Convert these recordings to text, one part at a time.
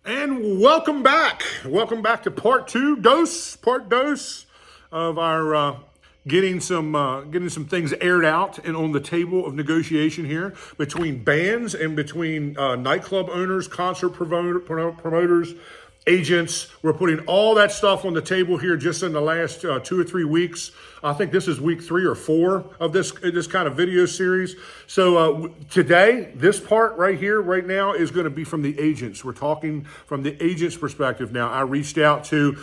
And welcome back. Welcome back to part dose of our getting some things aired out and on the table of negotiation here between bands and between nightclub owners, concert promoters, agents. We're putting all that stuff on the table here just in the last 2 or 3 weeks. I think this is week 3 or 4 of this kind of video series. So today, this part right here, right now, is going to be from the agents. We're talking from the agent's perspective now. I reached out to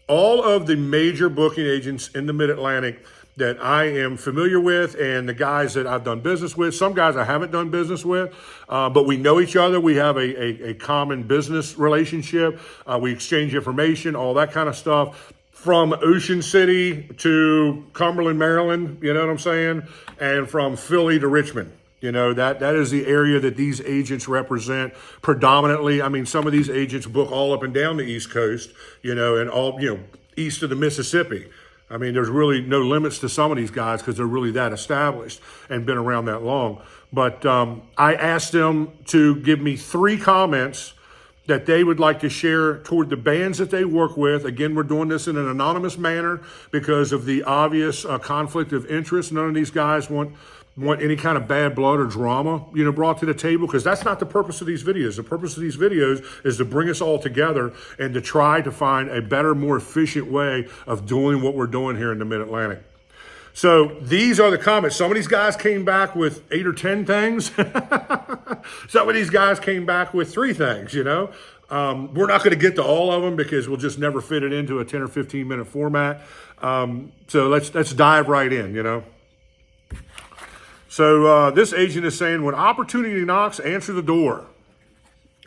all of the major booking agents in the Mid-Atlantic that I am familiar with and the guys that I've done business with. Some guys I haven't done business with, but we know each other. We have a common business relationship. We exchange information, all that kind of stuff. From Ocean City to Cumberland, Maryland, you know what I'm saying? And from Philly to Richmond. You know, that is the area that these agents represent predominantly. I mean, some of these agents book all up and down the East Coast, you know, and all, you know, east of the Mississippi. I mean, there's really no limits to some of these guys because they're really that established and been around that long. But I asked them to give me 3 comments that they would like to share toward the bands that they work with. Again, we're doing this in an anonymous manner because of the obvious conflict of interest. None of these guys want any kind of bad blood or drama, you know, brought to the table, because that's not the purpose of these videos. The purpose of these videos is to bring us all together and to try to find a better, more efficient way of doing what we're doing here in the Mid-Atlantic. So these are the comments. Some of these guys came back with 8 or 10 things. Some of these guys came back with 3 things, you know. We're not going to get to all of them because we'll just never fit it into a 10 or 15 minute format. So let's dive right in, you know. So this agent is saying, when opportunity knocks, answer the door.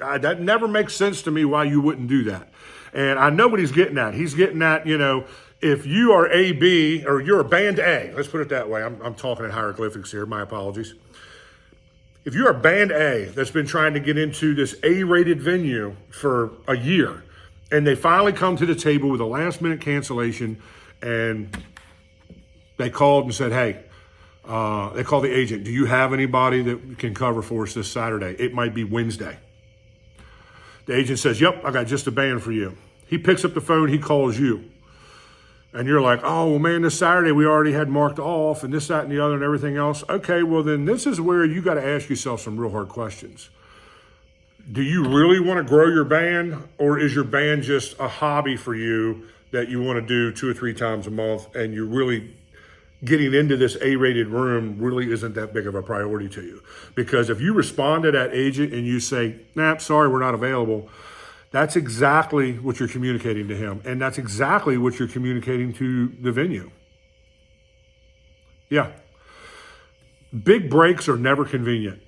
That never makes sense to me why you wouldn't do that. And I know what he's getting at. He's getting at, you know, if you are A, B, or you're a band A, let's put it that way. I'm talking in hieroglyphics here. My apologies. If you're a band A that's been trying to get into this A-rated venue for a year, and they finally come to the table with a last-minute cancellation, and they called and said, hey, they call the agent, do you have anybody that can cover for us this Saturday? It might be Wednesday. The agent says, yep, I got just a band for you. He picks up the phone, he calls you. And you're like, oh, well, man, this Saturday we already had marked off and this, that, and the other and everything else. Okay, well, then this is where you got to ask yourself some real hard questions. Do you really want to grow your band, or is your band just a hobby for you that you want to do 2 or 3 times a month, and you're really getting into this A-rated room really isn't that big of a priority to you? Because if you respond to that agent and you say, nah, sorry, we're not available, that's exactly what you're communicating to him. And that's exactly what you're communicating to the venue. Yeah. Big breaks are never convenient.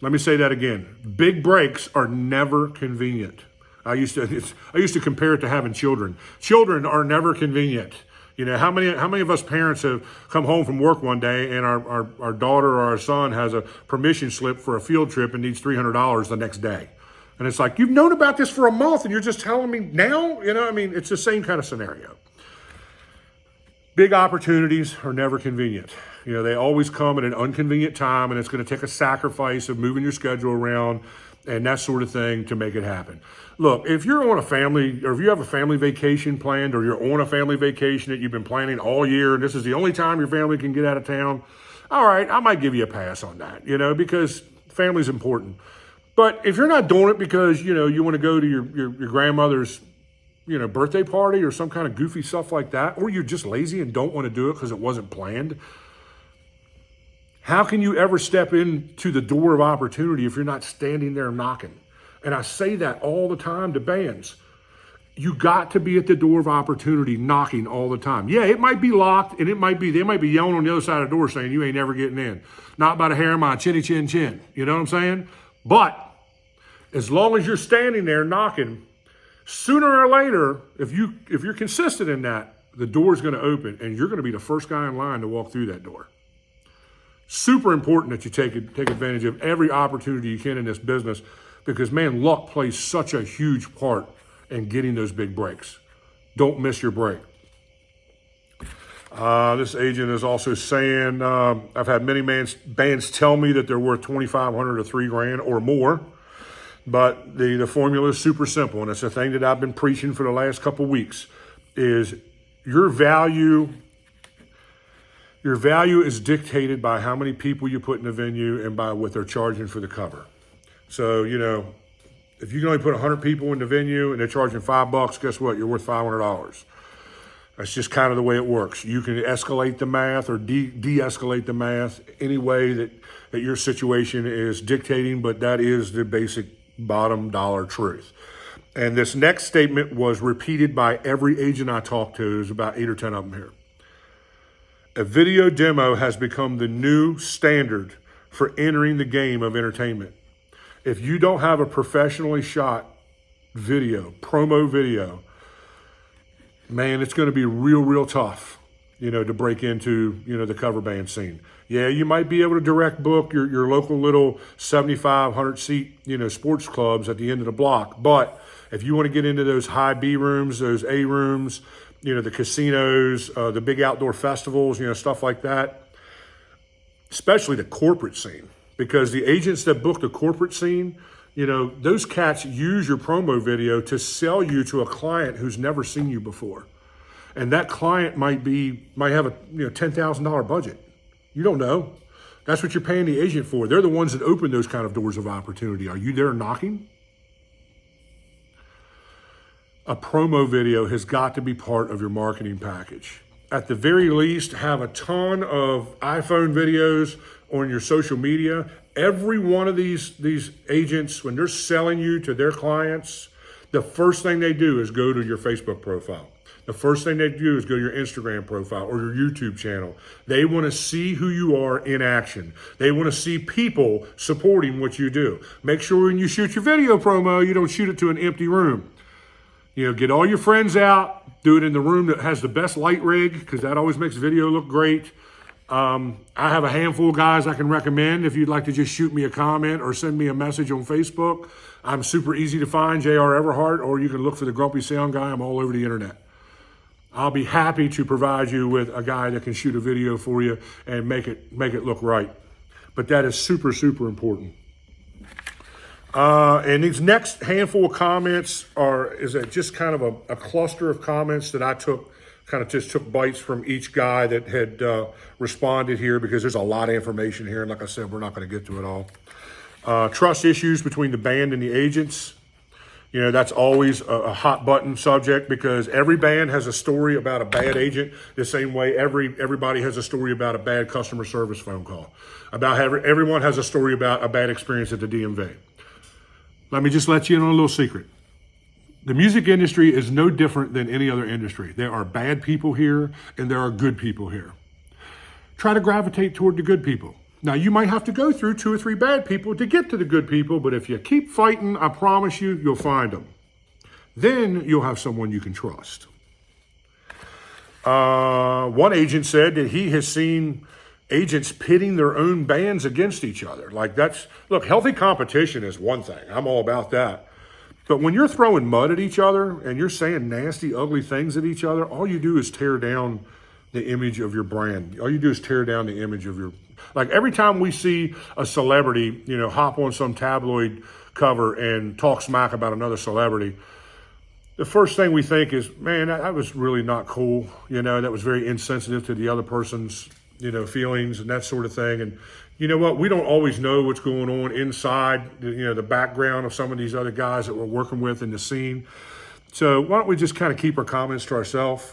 Let me say that again. Big breaks are never convenient. I used to compare it to having children. Children are never convenient. You know, how many of us parents have come home from work one day and our daughter or our son has a permission slip for a field trip and needs $300 the next day? And it's like, you've known about this for a month and you're just telling me now? You know, I mean, it's the same kind of scenario. Big opportunities are never convenient. You know, they always come at an inconvenient time, and it's going to take a sacrifice of moving your schedule around and that sort of thing to make it happen. Look, if you're on a family, or if you have a family vacation planned, or you're on a family vacation that you've been planning all year, and this is the only time your family can get out of town, all right, I might give you a pass on that, you know, because family's important. But if you're not doing it because, you know, you want to go to your grandmother's, you know, birthday party or some kind of goofy stuff like that, or you're just lazy and don't want to do it because it wasn't planned, how can you ever step into the door of opportunity if you're not standing there knocking? And I say that all the time to bands. You got to be at the door of opportunity knocking all the time. Yeah, it might be locked, and they might be yelling on the other side of the door saying you ain't never getting in. Not by the hair of my chinny chin chin. You know what I'm saying? But as long as you're standing there knocking, sooner or later, if you're consistent in that, the door's going to open and you're going to be the first guy in line to walk through that door. Super important that you take advantage of every opportunity you can in this business, because, man, luck plays such a huge part in getting those big breaks. Don't miss your break. This agent is also saying, I've had many bands tell me that they're worth $2,500 to $3,000 or more. But the formula is super simple, and it's a thing that I've been preaching for the last couple of weeks, is your value is dictated by how many people you put in the venue and by what they're charging for the cover. So, if you can only put 100 people in the venue and they're charging $5, guess what? You're worth $500. That's just kind of the way it works. You can escalate the math or de-escalate the math any way that your situation is dictating, but that is the basic bottom dollar truth. And this next statement was repeated by every agent I talked to. There's about 8 or 10 of them here. A video demo has become the new standard for entering the game of entertainment. If you don't have a professionally shot video, promo video, man, it's going to be real tough, to break into, the cover band scene. Yeah, you might be able to direct book your local little 7,500 seat, sports clubs at the end of the block. But if you want to get into those high B rooms, those A rooms, the casinos, the big outdoor festivals, stuff like that, especially the corporate scene, because the agents that book the corporate scene, those cats use your promo video to sell you to a client who's never seen you before. And that client might have a $10,000 budget. You don't know. That's what you're paying the agent for. They're the ones that open those kind of doors of opportunity. Are you there knocking? A promo video has got to be part of your marketing package. At the very least, have a ton of iPhone videos on your social media. Every one of these agents, when they're selling you to their clients, the first thing they do is go to your Facebook profile. The first thing they do is go to your Instagram profile or your YouTube channel. They want to see who you are in action. They want to see people supporting what you do. Make sure when you shoot your video promo, you don't shoot it to an empty room. Get all your friends out, do it in the room that has the best light rig, because that always makes video look great. I have a handful of guys I can recommend if you'd like to just shoot me a comment or send me a message on Facebook. I'm super easy to find, J.R. Everhart, or you can look for the Grumpy Sound Guy. I'm all over the internet. I'll be happy to provide you with a guy that can shoot a video for you and make it look right. But that is super important. And these next handful of comments is just kind of a cluster of comments that I took bites from each guy that had responded here, because there's a lot of information here. And like I said, we're not going to get to it all. Trust issues between the band and the agents. That's always a hot button subject, because every band has a story about a bad agent the same way everybody has a story about a bad customer service phone call. Everyone has a story about a bad experience at the DMV. Let me just let you in on a little secret. The music industry is no different than any other industry. There are bad people here and there are good people here. Try to gravitate toward the good people. Now, you might have to go through 2 or 3 bad people to get to the good people, but if you keep fighting, I promise you'll find them. Then you'll have someone you can trust. One agent said that he has seen agents pitting their own bands against each other. Look, healthy competition is one thing. I'm all about that. But when you're throwing mud at each other and you're saying nasty, ugly things at each other, all you do is tear down the image of your brand. All you do is tear down the image of your... every time we see a celebrity, hop on some tabloid cover and talk smack about another celebrity, the first thing we think is, man, that was really not cool. That was very insensitive to the other person's, feelings and that sort of thing. And you know what? We don't always know what's going on inside, the background of some of these other guys that we're working with in the scene. So why don't we just kind of keep our comments to ourselves?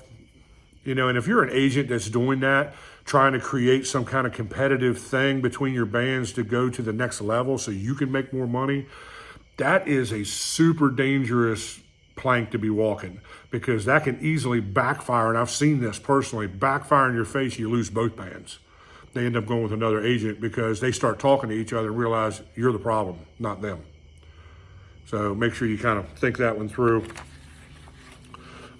And if you're an agent that's doing that, trying to create some kind of competitive thing between your bands to go to the next level so you can make more money, that is a super dangerous plank to be walking, because that can easily backfire. And I've seen this personally, backfire in your face. You lose both bands. They end up going with another agent because they start talking to each other and realize you're the problem, not them. So make sure you kind of think that one through.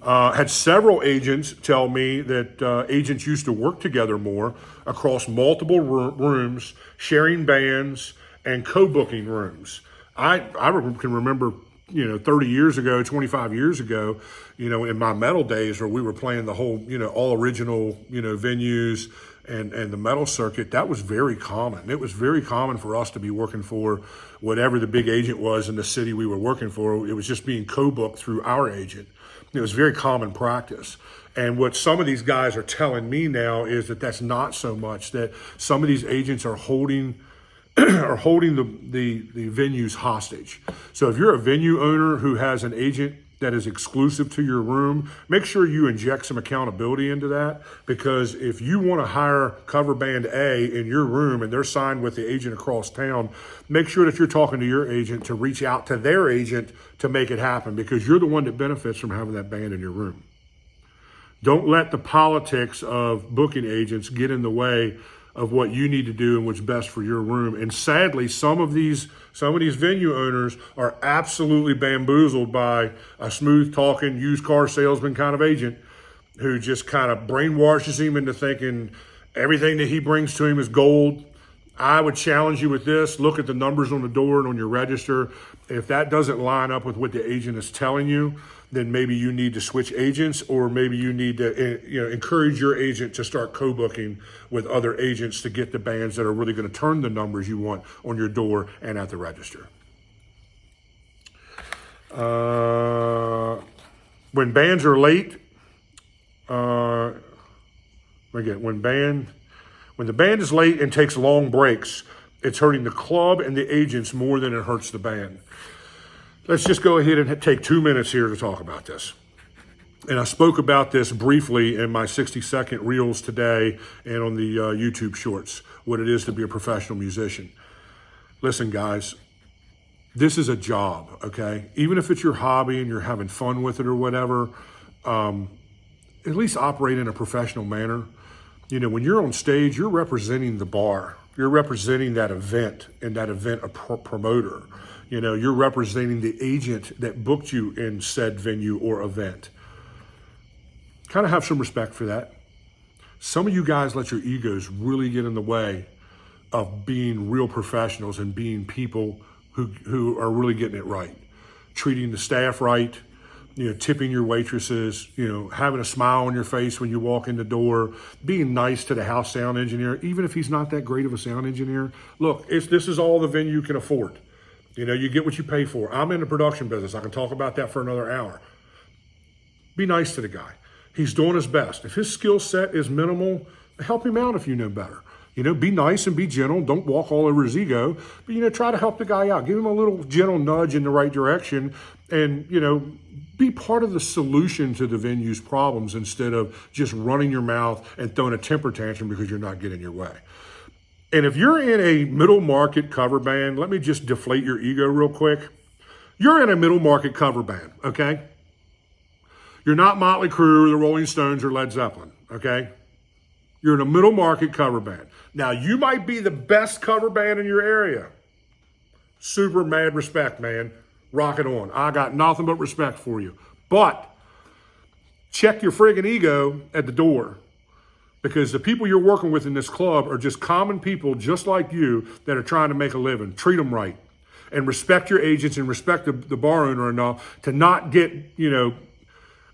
Had several agents tell me that agents used to work together more across multiple rooms, sharing bands and co-booking rooms. I can remember, 30 years ago, 25 years ago, in my metal days where we were playing the whole, all original, venues and the metal circuit, that was very common. It was very common for us to be working for whatever the big agent was in the city we were working for. It was just being co-booked through our agent. It was very common practice. And what some of these guys are telling me now is that that's not so much, that some of these agents are holding the venues hostage. So if you're a venue owner who has an agent that is exclusive to your room, make sure you inject some accountability into that, because if you want to hire cover band A in your room and they're signed with the agent across town, make sure that you're talking to your agent to reach out to their agent to make it happen, because you're the one that benefits from having that band in your room. Don't let the politics of booking agents get in the way of what you need to do and what's best for your room. And sadly, some of these venue owners are absolutely bamboozled by a smooth talking used car salesman kind of agent who just kind of brainwashes him into thinking everything that he brings to him is gold. I would challenge you with this. Look at the numbers on the door and on your register. If that doesn't line up with what the agent is telling you, then maybe you need to switch agents, or maybe you need to encourage your agent to start co-booking with other agents to get the bands that are really going to turn the numbers you want on your door and at the register. When bands are late, when the band is late and takes long breaks, it's hurting the club and the agents more than it hurts the band. Let's just go ahead and take 2 minutes here to talk about this. And I spoke about this briefly in my 60-second reels today and on the YouTube shorts, what it is to be a professional musician. Listen, guys, this is a job, okay? Even if it's your hobby and you're having fun with it or whatever, at least operate in a professional manner. You know, when you're on stage, you're representing the bar. You're representing that event and that event a promoter. You know, you're representing the agent that booked you in said venue or event. Kind of have some respect for that. Some of you guys let your egos really get in the way of being real professionals and being people who are really getting it right. Treating the staff right, you know, tipping your waitresses, you know, having a smile on your face when you walk in the door, being nice to the house sound engineer, even if he's not that great of a sound engineer. Look, this is all the venue can afford. You know, you get what you pay for. I'm in the production business. I can talk about that for another hour. Be nice to the guy. He's doing his best. If his skill set is minimal, help him out if you know better. You know, be nice and be gentle. Don't walk all over his ego. But, you know, try to help the guy out. Give him a little gentle nudge in the right direction and, you know, be part of the solution to the venue's problems instead of just running your mouth and throwing a temper tantrum because you're not getting your way. And if you're in a middle market cover band, let me just deflate your ego real quick. You're in a middle market cover band, okay? You're not Motley Crue, the Rolling Stones, or Led Zeppelin, okay? You're in a middle market cover band. Now, you might be the best cover band in your area. Super mad respect, man. Rock it on. I got nothing but respect for you. But check your friggin' ego at the door. Because the people you're working with in this club are just common people just like you that are trying to make a living. Treat them right. And respect your agents and respect the bar owner enough to not get, you know,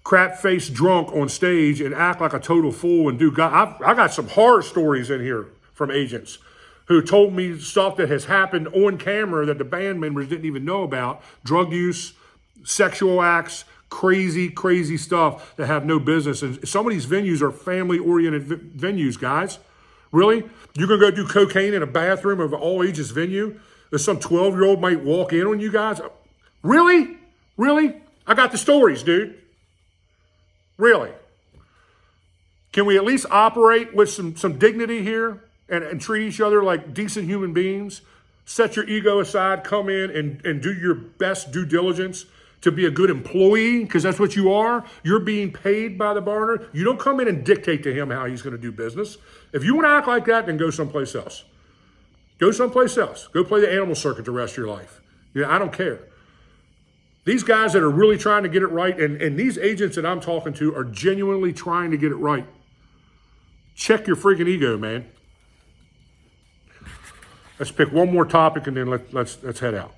crap-faced drunk on stage and act like a total fool and do God. I got some horror stories in here from agents who told me stuff that has happened on camera that the band members didn't even know about. Drug use, sexual acts, crazy stuff that have no business. And some of these venues are family-oriented venues, guys. Really? You're going to go do cocaine in a bathroom of an all-ages venue? That some 12-year-old might walk in on you guys? Really? Really? I got the stories, dude. Really? Can we at least operate with some dignity here and treat each other like decent human beings? Set your ego aside, come in and do your best due diligence to be a good employee, because that's what you are. You're being paid by the bar owner. You don't come in and dictate to him how he's going to do business. If you want to act like that, then go someplace else. Go someplace else. Go play the animal circuit the rest of your life. I don't care. These guys that are really trying to get it right, and these agents that I'm talking to are genuinely trying to get it right. Check your freaking ego, man. Let's pick one more topic and then let's head out.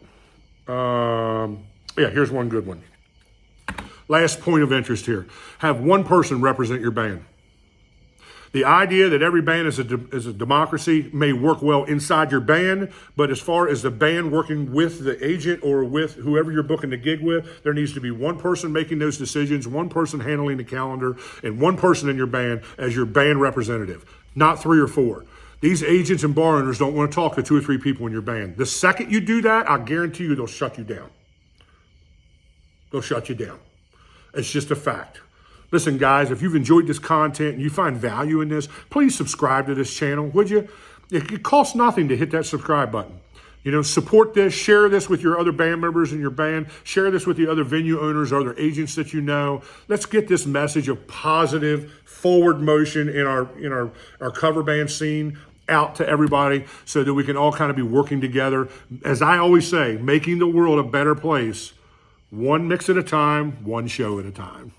Yeah, here's one good one. Last point of interest here. Have one person represent your band. The idea that every band is a democracy may work well inside your band, but as far as the band working with the agent or with whoever you're booking the gig with, there needs to be one person making those decisions, one person handling the calendar, and one person in your band as your band representative, not 3 or 4. These agents and bar owners don't want to talk to 2 or 3 people in your band. The second you do that, I guarantee you they'll shut you down. They'll shut you down. It's just a fact. Listen, guys, if you've enjoyed this content and you find value in this, please subscribe to this channel, would you? It costs nothing to hit that subscribe button. You know, support this, share this with your other band members in your band, share this with the other venue owners or other agents that you know. Let's get this message of positive forward motion in our cover band scene out to everybody so that we can all kind of be working together. As I always say, making the world a better place, one mix at a time, one show at a time.